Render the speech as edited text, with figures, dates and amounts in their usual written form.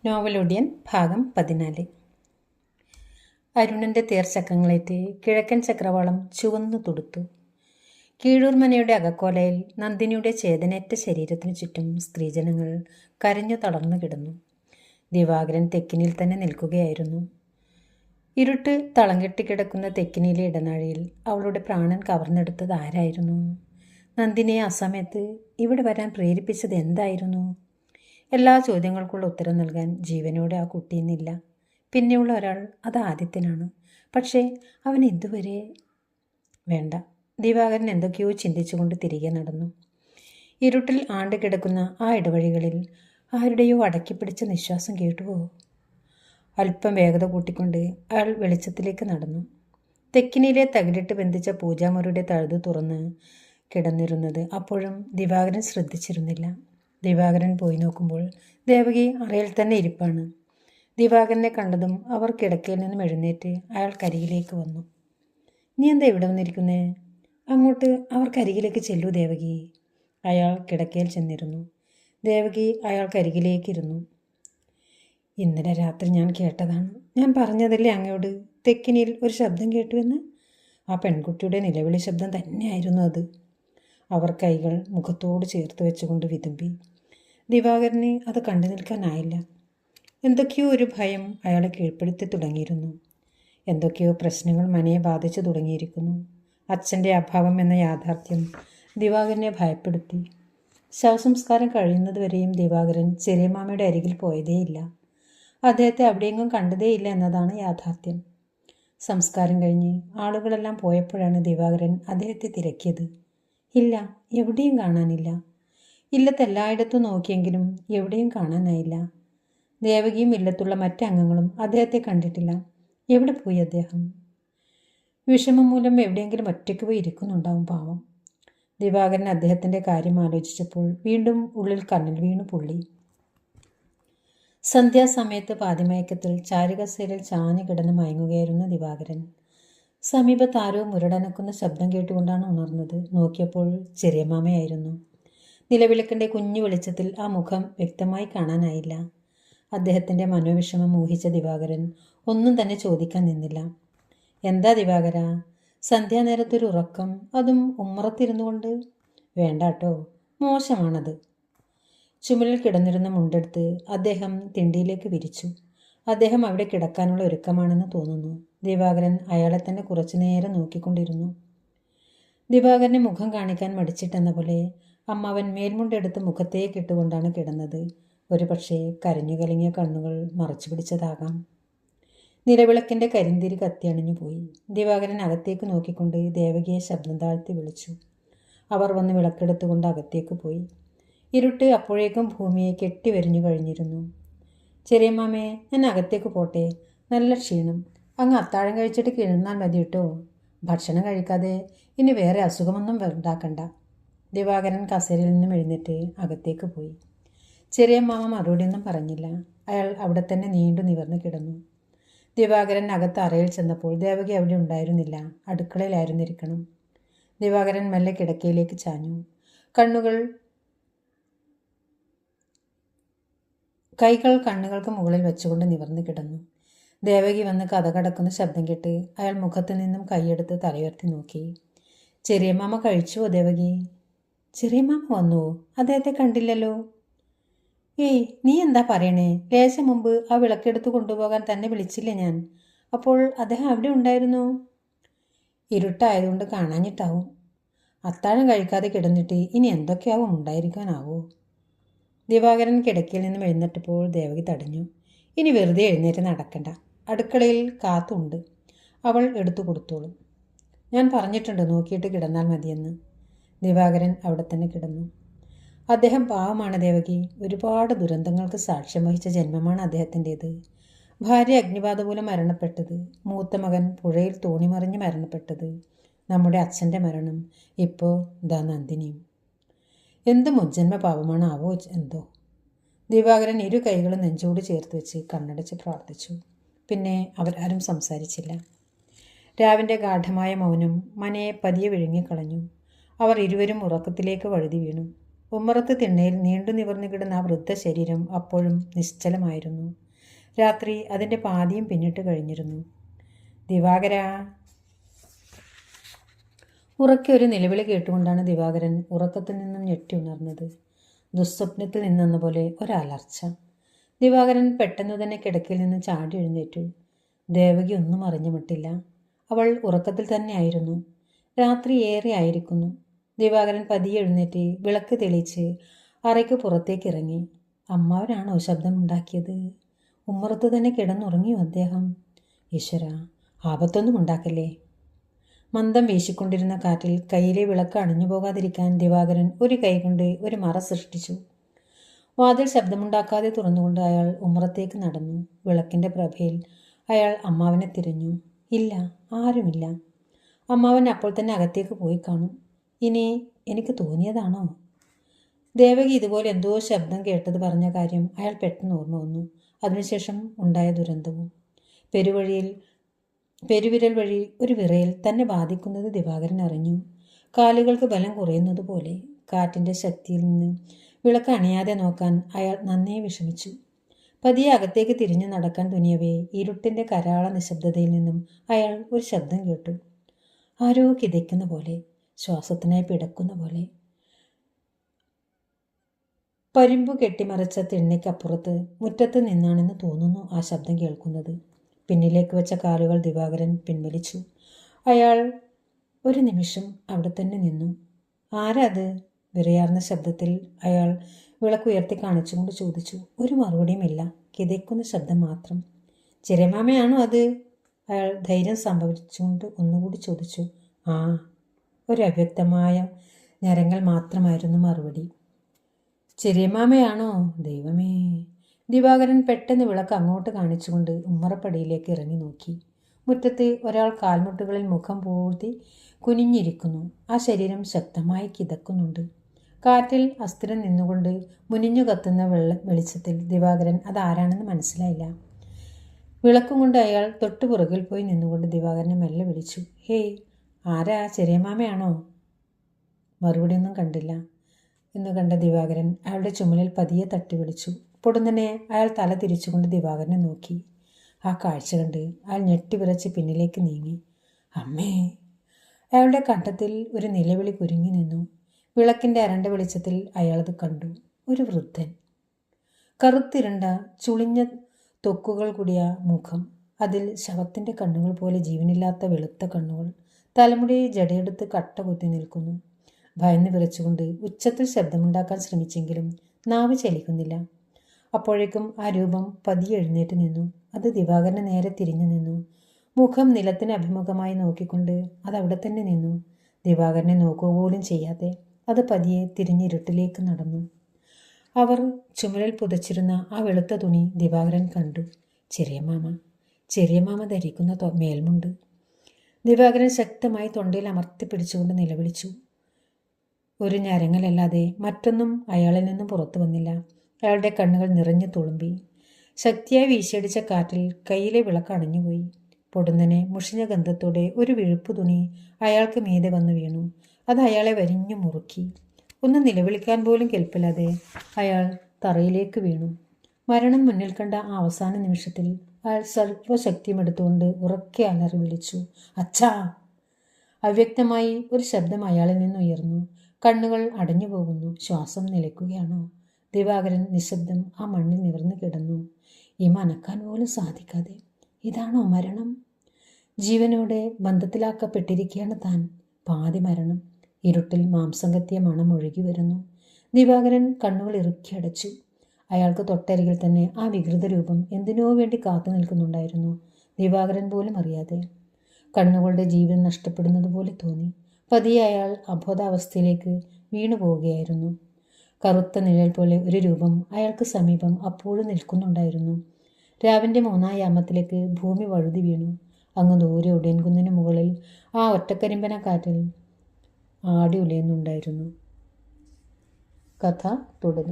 നോവലൊടിയൻ ഭാഗം 14. അരുണന്റെ തേർചക്രങ്ങളേറ്റ് കിഴക്കൻ ചക്രവാളം ചുവന്നു തുടുത്തു. കീഴൂർമനയുടെ അകക്കോലയിൽ നന്ദിനിയുടെ ചേതനേറ്റ ശരീരത്തിനു ചുറ്റും സ്ത്രീജനങ്ങൾ കരഞ്ഞു തളർന്നു കിടന്നു. ദിവാകരൻ തെക്കിനിൽ തന്നെ നിൽക്കുകയായിരുന്നു. ഇരുട്ട് തളം കെട്ടിക്കിടക്കുന്ന തെക്കിനിയിലെ ഇടനാഴിയിൽ അവളുടെ പ്രാണൻ കവർന്നെടുത്തത് ആരായിരുന്നു? നന്ദിനിയെ അസമയത്ത് ഇവിടെ വരാൻ പ്രേരിപ്പിച്ചത് എന്തായിരുന്നു? എല്ലാ ചോദ്യങ്ങൾക്കുള്ള ഉത്തരം നൽകാൻ ജീവനോടെ ആ കുട്ടിയെന്നില്ല. പിന്നെയുള്ള ഒരാൾ അത് ആദിത്യനാണ്. പക്ഷേ അവൻ ഇതുവരെ വേണ്ട. ദിവാകരൻ എന്തൊക്കെയോ ചിന്തിച്ചുകൊണ്ട് തിരികെ നടന്നു. ഇരുട്ടിൽ ആണ്ടുകിടക്കുന്ന ആ ഇടവഴികളിൽ ആരുടെയോ അടക്കിപ്പിടിച്ച നിശ്വാസം കേട്ടുവോ? അല്പം വേഗത കൂട്ടിക്കൊണ്ട് അയാൾ വെളിച്ചത്തിലേക്ക് നടന്നു. തെക്കിനിയിലെ തകിലിട്ട് ബന്ധിച്ച പൂജാമുറിയുടെ തഴുതു തുറന്ന് കിടന്നിരുന്നത് അപ്പോഴും ദിവാകരൻ ശ്രദ്ധിച്ചിരുന്നില്ല. ദിവാകരൻ പോയി നോക്കുമ്പോൾ ദേവകി അറയിൽ തന്നെ ഇരിപ്പാണ്. ദിവാകരനെ കണ്ടതും അവർ കിടക്കയിൽ നിന്നും എഴുന്നേറ്റ് അയാൾക്കരികിലേക്ക് വന്നു. നീ എന്താ ഇവിടെ വന്നിരിക്കുന്നേ? അങ്ങോട്ട് അവർക്കരികിലേക്ക് ചെല്ലൂ ദേവകി. അയാൾ കിടക്കയിൽ ചെന്നിരുന്നു. ദേവകി അയാൾക്കരികിലേക്കിരുന്നു. ഇന്നലെ രാത്രി ഞാൻ കേട്ടതാണ്. ഞാൻ പറഞ്ഞതല്ലേ അങ്ങയോട്, തെക്കിനിയിൽ ഒരു ശബ്ദം കേട്ടുവെന്ന്. ആ പെൺകുട്ടിയുടെ നിലവിളി ശബ്ദം തന്നെയായിരുന്നു അത്. അവർ കൈകൾ മുഖത്തോട് ചേർത്ത് വെച്ചുകൊണ്ട് വിതുമ്പി. ദിവാകരന് അത് കണ്ടു നിൽക്കാനായില്ല. എന്തൊക്കെയോ ഒരു ഭയം അയാളെ കീഴ്പ്പെടുത്തി തുടങ്ങിയിരുന്നു. എന്തൊക്കെയോ പ്രശ്നങ്ങൾ മനയെ ബാധിച്ചു തുടങ്ങിയിരിക്കുന്നു. അച്ഛൻ്റെ അഭാവം എന്ന യാഥാർത്ഥ്യം ദിവാകരനെ ഭയപ്പെടുത്തി. ശവസംസ്കാരം കഴിയുന്നതുവരെയും ദിവാകരൻ ചെറിയ മാമയുടെ അരികിൽ പോയതേയില്ല. അദ്ദേഹത്തെ അവിടെയെങ്ങും കണ്ടതേയില്ല എന്നതാണ് യാഥാർത്ഥ്യം. സംസ്കാരം കഴിഞ്ഞ് ആളുകളെല്ലാം പോയപ്പോഴാണ് ദിവാകരൻ അദ്ദേഹത്തെ തിരക്കിയത്. ഇല്ല, എവിടെയും കാണാനില്ല. ഇല്ലത്തെല്ലായിടത്തും നോക്കിയെങ്കിലും എവിടെയും കാണാനായില്ല. ദേവകിയും ഇല്ലത്തുള്ള മറ്റംഗങ്ങളും അദ്ദേഹത്തെ കണ്ടിട്ടില്ല. എവിടെ പോയി അദ്ദേഹം? വിഷമം മൂലം എവിടെയെങ്കിലും ഒറ്റയ്ക്ക് പോയി ഇരിക്കുന്നുണ്ടാവും പാവം. ദിവാകരൻ അദ്ദേഹത്തിൻ്റെ കാര്യം ആലോചിച്ചപ്പോൾ വീണ്ടും ഉള്ളിൽ കണ്ണിൽ വീണു പൊള്ളി. സന്ധ്യാസമയത്ത് പാതിമയക്കത്തിൽ ചാരുകസേരയിൽ ചാഞ്ഞു കിടന്ന് മയങ്ങുകയായിരുന്ന ദിവാകരൻ സമീപത്ത് ആരോ മുരടനക്കുന്ന ശബ്ദം കേട്ടുകൊണ്ടാണ് ഉണർന്നത്. നോക്കിയപ്പോൾ ചെറിയ മാമയായിരുന്നു. നിലവിളക്കിൻ്റെ കുഞ്ഞു വെളിച്ചത്തിൽ ആ മുഖം വ്യക്തമായി കാണാനായില്ല. അദ്ദേഹത്തിൻ്റെ മനോവിഷമം ഊഹിച്ച ദിവാകരൻ ഒന്നും തന്നെ ചോദിക്കാൻ നിന്നില്ല. എന്താ ദിവാകര, സന്ധ്യാനേരത്തൊരു ഉറക്കം, അതും ഉമ്മറത്തിരുന്നു കൊണ്ട്? വേണ്ടാട്ടോ, മോശമാണത്. ചുമലിൽ കിടന്നിരുന്ന മുണ്ടെടുത്ത് അദ്ദേഹം തിണ്ടിയിലേക്ക് വിരിച്ചു. അദ്ദേഹം അവിടെ കിടക്കാനുള്ള ഒരുക്കമാണെന്ന് തോന്നുന്നു. ദിവാകരൻ അയാളെ തന്നെ കുറച്ചു നേരം നോക്കിക്കൊണ്ടിരുന്നു. ദിവാകരനെ മുഖം കാണിക്കാൻ മടിച്ചിട്ടെന്ന പോലെ അമ്മാവൻ മേൽമുണ്ടെടുത്ത് മുഖത്തേക്കിട്ടുകൊണ്ടാണ് കിടന്നത്. ഒരു പക്ഷേ കരഞ്ഞു കലങ്ങിയ കണ്ണുകൾ മറച്ചു പിടിച്ചതാകാം. നിലവിളക്കിൻ്റെ കരിന്തിരി കത്തിയണിഞ്ഞു പോയി. ദിവാകരൻ അകത്തേക്ക് നോക്കിക്കൊണ്ട് ദേവകിയെ ശബ്ദം താഴ്ത്തി വിളിച്ചു. അവർ വന്ന് വിളക്കെടുത്തുകൊണ്ട് അകത്തേക്ക് പോയി. ഇരുട്ട് അപ്പോഴേക്കും ഭൂമിയെ കെട്ടിവരിഞ്ഞു കഴിഞ്ഞിരുന്നു. ചെറിയ മാമേ, ഞാൻ അകത്തേക്ക് പോട്ടെ, നല്ല ക്ഷീണം. അങ്ങ് അത്താഴം കഴിച്ചിട്ട് കിടന്നാൽ മതി കേട്ടോ. ഭക്ഷണം കഴിക്കാതെ ഇനി വേറെ അസുഖമൊന്നും ഉണ്ടാക്കണ്ട. ദിവാകരൻ കസേരയിൽ നിന്നും എഴുന്നേറ്റ് അകത്തേക്ക് പോയി. ചെറിയ മാമ മറുപടിയൊന്നും പറഞ്ഞില്ല. അയാൾ അവിടെ തന്നെ നീണ്ടു നിവർന്ന് കിടന്നു. ദിവാകരൻ അകത്ത് അറയിൽ ചെന്നപ്പോൾ ദേവകി അവിടെ ഉണ്ടായിരുന്നില്ല. അടുക്കളയിലായിരുന്നിരിക്കണം. ദിവാകരൻ മെല്ലെ കിടക്കയിലേക്ക് ചാഞ്ഞു. കൈകൾ കണ്ണുകൾക്ക് മുകളിൽ വെച്ചുകൊണ്ട് നിവർന്നു കിടന്നു. ദേവകി വന്ന് കഥകടക്കുന്ന ശബ്ദം കേട്ട് അയാൾ മുഖത്തു നിന്നും കൈയെടുത്ത് തലയുയർത്തി നോക്കി. ചെറിയ മാമ കഴിച്ചുവോ ദേവകി? ചെറിയ മാമ വന്നുവോ? അദ്ദേഹത്തെ കണ്ടില്ലല്ലോ. ഏയ്, നീ എന്താ പറയണേ? ലേശം മുമ്പ് ആ വിളക്കെടുത്ത് കൊണ്ടുപോകാൻ തന്നെ വിളിച്ചില്ലേ ഞാൻ? അപ്പോൾ അദ്ദേഹം അവിടെ ഉണ്ടായിരുന്നു. ഇരുട്ടായതുകൊണ്ട് കാണാഞ്ഞിട്ടാവും. അത്താഴം കഴിക്കാതെ കിടന്നിട്ട് ഇനി എന്തൊക്കെയാവും ഉണ്ടായിരിക്കാനാവോ? ദിവാകരൻ കിടക്കയിൽ നിന്നും എഴുന്നേറ്റപ്പോൾ ദേവകി തടഞ്ഞു. ഇനി വെറുതെ എഴുന്നേറ്റ് നടക്കണ്ട, അടുക്കളയിൽ കാത്തുണ്ട്, അവൾ എടുത്തു കൊടുത്തോളും. ഞാൻ പറഞ്ഞിട്ടുണ്ട് നോക്കിയിട്ട് കിടന്നാൽ മതിയെന്ന്. ദിവാകരൻ അവിടെ തന്നെ കിടന്നു. അദ്ദേഹം പാവമാണ് ദേവകി. ഒരുപാട് ദുരന്തങ്ങൾക്ക് സാക്ഷ്യം വഹിച്ച ജന്മമാണ് അദ്ദേഹത്തിൻ്റേത്. ഭാര്യ അഗ്നിബാധ മൂലം മരണപ്പെട്ടത്, മൂത്ത മകൻ പുഴയിൽ തോണിമറിഞ്ഞ് മരണപ്പെട്ടത്, നമ്മുടെ അച്ഛൻ്റെ മരണം, ഇപ്പോൾ ദാ നന്ദിനിയും. എന്ത് മുജ്ജന്മ പാപമാണാവോ എന്തോ. ദിവാകരൻ ഇരു കൈകളും നെഞ്ചോട് ചേർത്ത് വെച്ച് കണ്ണടച്ച് പ്രാർത്ഥിച്ചു. പിന്നെ അവരാരും സംസാരിച്ചില്ല. രാവിൻ്റെ ഗാഠമായ മൗനം മനയെ പതിയെ വിഴുങ്ങിക്കളഞ്ഞു. അവർ ഇരുവരും ഉറക്കത്തിലേക്ക് വഴുതി വീണു. ഉമ്മറത്ത് തിണ്ണയിൽ നീണ്ടു നിവർന്നു കിടന്ന ആ വൃദ്ധ ശരീരം അപ്പോഴും നിശ്ചലമായിരുന്നു. രാത്രി അതിൻ്റെ പാതിയും പിന്നിട്ട് കഴിഞ്ഞിരുന്നു. ദിവാകരാ. ഉറക്കെ ഒരു നിലവിളി കേട്ടുകൊണ്ടാണ് ദിവാകരൻ ഉറക്കത്തിൽ നിന്നും ഞെട്ടി ഉണർന്നത്. ദുസ്വപ്നത്തിൽ നിന്നെന്ന പോലെ ഒരലർച്ച. ദിവാകരൻ പെട്ടെന്ന് തന്നെ കിടക്കയിൽ നിന്ന് ചാടി എഴുന്നേറ്റു. ദേവകി ഒന്നും അറിഞ്ഞു മട്ടില്ല. അവൾ ഉറക്കത്തിൽ തന്നെയായിരുന്നു. രാത്രി ഏറെ ആയിരിക്കുന്നു. ദിവാകരൻ പതിയെ എഴുന്നേറ്റ് വിളക്ക് തെളിയിച്ച് അറയ്ക്ക് പുറത്തേക്ക് ഇറങ്ങി. അമ്മാവനാണോ ശബ്ദമുണ്ടാക്കിയത്? ഉമ്മറത്ത് തന്നെ കിടന്നുറങ്ങിയോ അദ്ദേഹം? ഈശ്വര, ആപത്തൊന്നും ഉണ്ടാക്കല്ലേ. മന്ദം വീശിക്കൊണ്ടിരുന്ന കാറ്റിൽ കയ്യിലെ വിളക്ക് അണഞ്ഞു പോകാതിരിക്കാൻ ദിവാകരൻ ഒരു കൈകൊണ്ട് ഒരു മറ സൃഷ്ടിച്ചു. വാതിൽ ശബ്ദമുണ്ടാക്കാതെ തുറന്നുകൊണ്ട് അയാൾ ഉമ്മറത്തേക്ക് നടന്നു. വിളക്കിൻ്റെ പ്രഭയിൽ അയാൾ അമ്മാവനെ തിരഞ്ഞു. ഇല്ല, ആരുമില്ല. അമ്മാവൻ അപ്പോൾ തന്നെ അകത്തേക്ക് പോയി കാണും. ഇനി എനിക്ക് തോന്നിയതാണോ? ദേവകി ഇതുപോലെ എന്തോ ശബ്ദം കേട്ടത് പറഞ്ഞ കാര്യം അയാൾ പെട്ടെന്ന് ഓർമ്മ വന്നു. അതിനുശേഷം ഉണ്ടായ ദുരന്തവും. പെരുവിരൽ വഴി ഒരു വിറയൽ തന്നെ ബാധിക്കുന്നത് ദിവാകരൻ അറിഞ്ഞു. കാലുകൾക്ക് ബലം കുറയുന്നത് പോലെ. കാറ്റിൻ്റെ ശക്തിയിൽ നിന്ന് വിളക്ക് അണയാതെ നോക്കാൻ അയാൾ നന്നേ വിഷമിച്ചു. പതിയെ അകത്തേക്ക് തിരിഞ്ഞു നടക്കാൻ തുനിയവേ ഇരുട്ടിൻ്റെ കരാള നിശബ്ദതയിൽ നിന്നും അയാൾ ഒരു ശബ്ദം കേട്ടു. ആരോ കിതയ്ക്കുന്ന പോലെ, ശ്വാസത്തിനായി പിടക്കുന്ന പോലെ. പരിമ്പു കെട്ടിമറച്ച തിണ്ണയ്ക്കപ്പുറത്ത് മുറ്റത്ത് നിന്നാണെന്ന് തോന്നുന്നു ആ ശബ്ദം കേൾക്കുന്നത്. പിന്നിലേക്ക് വെച്ച കാലുകൾ ദിവാകരൻ പിൻവലിച്ചു. അയാൾ ഒരു നിമിഷം അവിടെ തന്നെ നിന്നു. ആരാ അത്? വിറയാർന്ന ശബ്ദത്തിൽ അയാൾ വിളക്കുയർത്തി കാണിച്ചുകൊണ്ട് ചോദിച്ചു. ഒരു മറുപടിയുമില്ല, കിതയ്ക്കുന്ന ശബ്ദം മാത്രം. ചെറിയമാമയാണോ അത്? അയാൾ ധൈര്യം സംഭവിച്ചുകൊണ്ട് ഒന്നുകൂടി ചോദിച്ചു. ആ. ഒരു അവ്യക്തമായ ഞരങ്ങൾ മാത്രമായിരുന്നു മറുപടി. ചെറിയമാമയാണോ? ദൈവമേ. ദിവാകരൻ പെട്ടെന്ന് വിളക്ക് അങ്ങോട്ട് കാണിച്ചുകൊണ്ട് ഉമ്മറപ്പടിയിലേക്ക് ഇറങ്ങി നോക്കി. മുറ്റത്ത് ഒരാൾ കാൽമുട്ടുകളിൽ മുഖം പൂഴ്ത്തി കുനിഞ്ഞിരിക്കുന്നു. ആ ശരീരം ശക്തമായി കിതക്കുന്നുണ്ട്. കാറ്റിൽ അസ്ഥിരം നിന്നുകൊണ്ട് മുനിഞ്ഞു കത്തുന്ന വെളിച്ചത്തിൽ ദിവാകരൻ അതാരാണെന്ന് മനസ്സിലായില്ല. വിളക്കും കൊണ്ട് അയാൾ തൊട്ടുപുറകിൽ പോയി നിന്നുകൊണ്ട് ദിവാകരനെ മെല്ലെ വിളിച്ചു. ഹേയ്, ആരാ? ചെറിയമാമയാണോ? മറുപടിയൊന്നും കണ്ടില്ല. എന്ന് കണ്ട ദിവാകരൻ അയാളുടെ ചുമലിൽ പതിയെ തട്ടി വിളിച്ചു. പൊടുന്നനെ അയാൾ തല തിരിച്ചുകൊണ്ട് ദിവാകരനെ നോക്കി. ആ കാഴ്ച കണ്ട് അയാൾ ഞെട്ടിവിറച്ച് പിന്നിലേക്ക് നീങ്ങി. അമ്മേ. അയാളുടെ കണ്ടത്തിൽ ഒരു നിലവിളി കുരുങ്ങി നിന്നു. വിളക്കിൻ്റെ അരണ്ട വെളിച്ചത്തിൽ അയാളത് കണ്ടു. ഒരു വൃദ്ധൻ. കറുത്തിരണ്ട ചുളിഞ്ഞ തൊക്കുകൾ കൂടിയ മുഖം. അതിൽ ശവത്തിൻ്റെ കണ്ണുകൾ പോലെ ജീവനില്ലാത്ത വെളുത്ത കണ്ണുകൾ. തലമുടി ജടയെടുത്ത് കട്ട കുത്തി നിൽക്കുന്നു. ഭയന്ന് വിറച്ചുകൊണ്ട് ഉച്ചത്തിൽ ശബ്ദമുണ്ടാക്കാൻ ശ്രമിച്ചെങ്കിലും നാവ് ചലിക്കുന്നില്ല. അപ്പോഴേക്കും ആ രൂപം പതിയെ എഴുന്നേറ്റ് നിന്നു. അത് ദിവാകരന് നേരെ തിരിഞ്ഞു നിന്നു. മുഖം നിലത്തിന് അഭിമുഖമായി നോക്കിക്കൊണ്ട് അതവിടെ തന്നെ നിന്നു. ദിവാകരനെ നോക്കുക പോലും ചെയ്യാതെ അത് പതിയെ തിരിഞ്ഞിരുട്ടിലേക്ക് നടന്നു. അവർ ചുമലിൽ പുതച്ചിരുന്ന ആ വെളുത്ത തുണി ദിവാകരൻ കണ്ടു. ചെറിയമാമ ധരിക്കുന്ന മേൽമുണ്ട്. ദിവാകരൻ ശക്തമായി തൊണ്ടയിൽ അമർത്തിപ്പിടിച്ചുകൊണ്ട് നിലവിളിച്ചു. ഒരു ഞരങ്ങലല്ലാതെ മറ്റൊന്നും അയാളിൽ നിന്നും പുറത്തു വന്നില്ല. അയാളുടെ കണ്ണുകൾ നിറഞ്ഞു തുളുമ്പി. ശക്തിയായി വീശിയടിച്ച കാറ്റിൽ കയ്യിലെ വിളക്ക് അണഞ്ഞുപോയി. പൊടുന്നനെ മുഷിഞ്ഞ ഗന്ധത്തോടെ ഒരു വിഴുപ്പു തുണി അയാൾക്ക് മീതെ വന്നു വീണു. അത് അയാളെ വരിഞ്ഞു മുറുക്കി. ഒന്ന് നിലവിളിക്കാൻ പോലും കെൽപ്പില്ലാതെ അയാൾ തറയിലേക്ക് വീണു. മരണം മുന്നിൽ കണ്ട ആ അവസാന നിമിഷത്തിൽ അയാൾ സർവശക്തിയും എടുത്തുകൊണ്ട് ഉറക്കെ അലറി വിളിച്ചു. അച്ഛാ. അവ്യക്തമായി ഒരു ശബ്ദം അയാളിൽ നിന്ന് ഉയർന്നു. കണ്ണുകൾ അടഞ്ഞു പോകുന്നു. ശ്വാസം നിലയ്ക്കുകയാണോ? ദിവാകരൻ നിശബ്ദം ആ മണ്ണിൽ നിവർന്നു കിടന്നു. ഈ മനക്കാൻ പോലും സാധിക്കാതെ. ഇതാണോ മരണം? ജീവനോടെ ബന്ധത്തിലാക്കപ്പെട്ടിരിക്കുകയാണ് താൻ. പാതി മരണം. ഇരുട്ടിൽ മാംസം കത്തിയ മണം ഒഴുകി വരുന്നു. ദിവാകരൻ കണ്ണുകൾ ഇറുക്കി അടച്ചു. അയാൾക്ക് തൊട്ടരികിൽ തന്നെ ആ വികൃത രൂപം എന്തിനോ വേണ്ടി കാത്തു നിൽക്കുന്നുണ്ടായിരുന്നു. ദിവാകരൻ പോലും അറിയാതെ. കണ്ണുകളുടെ ജീവൻ നഷ്ടപ്പെടുന്നത് പോലെ തോന്നി. പതിയെ അയാൾ അബോധാവസ്ഥയിലേക്ക് വീണു പോവുകയായിരുന്നു. കറുത്ത നിഴൽ പോലെ ഒരു രൂപം അയാൾക്ക് സമീപം അപ്പോഴും നിൽക്കുന്നുണ്ടായിരുന്നു. രാവിൻ്റെ 3-ാം യാമത്തിലേക്ക് ഭൂമി വഴുതി വീണു. അങ്ങ് ദൂരെ ഒടിയൻകുന്നിന് മുകളിൽ ആ ഒറ്റക്കരിമ്പന കാറ്റിൽ ആടി ഉലയുന്നുണ്ടായിരുന്നു. കഥ തുടരും.